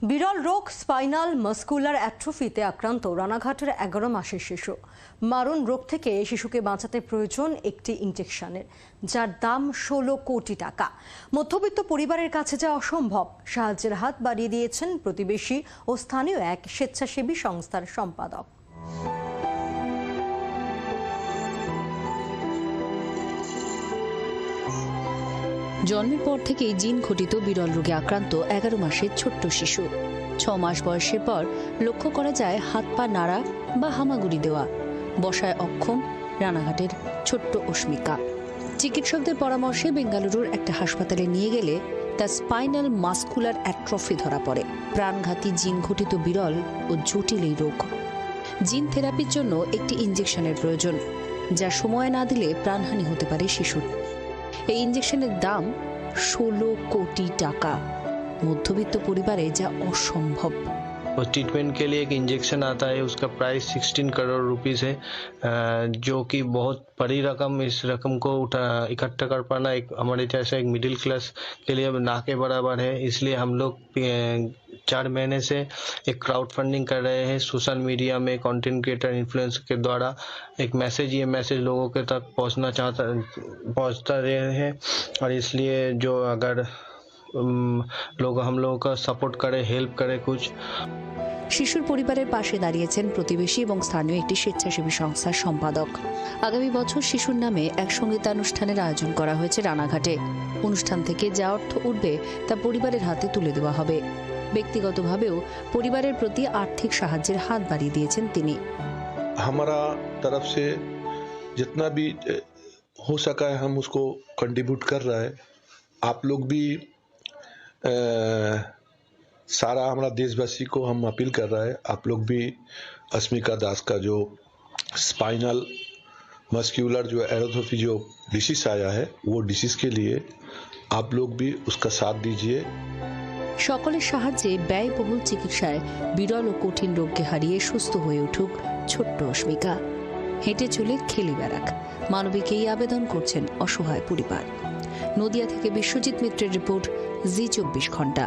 বিরল রোগ spinal muscular অ্যাট্রফিতে আক্রান্ত রানাঘাটের 11 মাসের শিশু। মারণ রোগ থেকে শিশুকে বাঁচাতে প্রয়োজন একটি ইনজেকশনের, যার দাম 16 কোটি টাকা। মধ্যবিত্ত পরিবারের কাছে যা অসম্ভব। সাহায্যের হাত বাড়িয়ে দিয়েছেন প্রতিবেশী ও স্থানীয় এক স্বেচ্ছাসেবী সংস্থার সম্পাদক। জন্মের পর থেকেই জিন ঘটিত বিরল রোগে আক্রান্ত 11 মাসের ছোট্ট শিশু। 6 মাস বয়সের পর লক্ষ্য করা যায় হাত পা নাড়া বা হামাগুড়ি দেওয়া। বসায় অক্ষম রানাঘাটের ছোট্ট অস্মিকা। চিকিৎসকদের পরামর্শে বেঙ্গালুরুর একটা হাসপাতালে নিয়ে গেলে তার স্পাইনাল মাস্কুলার অ্যাট্রফি ধরা পড়ে। প্রাণঘাতী জিন ঘটিত বিরল ও জটিল এই রোগ। জিন থেরাপির জন্য একটি ইনজেকশনের প্রয়োজন, যা সময় না দিলে প্রাণহানি হতে পারে শিশুর। এই ইনজেকশনের দাম 16 কোটি টাকা। মধ্যবিত্ত পরিবারে যা অসম্ভব। ट्रीटमेंट के लिए एक इंजेक्शन आता है, उसका प्राइस 16 करोड़ रुपीस है, जो कि बहुत बड़ी रकम। इस रकम को इकट्ठा कर पाना एक हमारे जैसा एक मिडिल क्लास के लिए ना के बराबर है। इसलिए हम लोग 4 महीने से एक क्राउड फंडिंग कर रहे हैं। सोशल मीडिया में कंटेंट क्रिएटर इन्फ्लुएंसर के द्वारा एक ये मैसेज लोगों के तक पहुंचता रहे हैं। और इसलिए जो अगर लोग हम लोगों का सपोर्ट करे, हेल्प करे कुछ। শিশুর পরিবারের পাশে দাঁড়িয়েছেন প্রতিবেশী এবং স্থানীয় একটি স্বেচ্ছাসেবী সংস্থার সম্পাদক। আগামী বছর শিশুর নামে এক সঙ্গীতানুষ্ঠানের আয়োজন করা হয়েছে রানাঘাটে। অনুষ্ঠান থেকে যা অর্থ উঠবে তা পরিবারের হাতে তুলে দেওয়া হবে। ব্যক্তিগতভাবেও পরিবারের প্রতি আর্থিক সাহায্যের হাত বাড়িয়ে দিয়েছেন তিনি। हमारा तरफ से जितना भी हो सका है हम उसको कंट्रीब्यूट कर रहा है। आप लोग भी सारा हमारा देशवासी को हम अपील कर रहा है, आप लोग भी अस्मिका दास का जो स्पाइनल मस्कुलर जो एट्रोफी जो डिसीज आया है, वो डिसीज के लिए आप लोग भी उसका साथ दीजिए। সকলের সাহায্যে ব্যয়বহুল চিকিৎসায় বিরল ও কঠিন রোগকে হারিয়ে সুস্থ হয়ে উঠুক ছোট্ট অস্মিকা। হেঁটে চলে খেলি বেড়াক, মানবিক এই আবেদন করছেন অসহায় পরিবার। নদিয়া থেকে বিশ্বজিৎ মিত্রের রিপোর্ট, জি 24 ঘন্টা।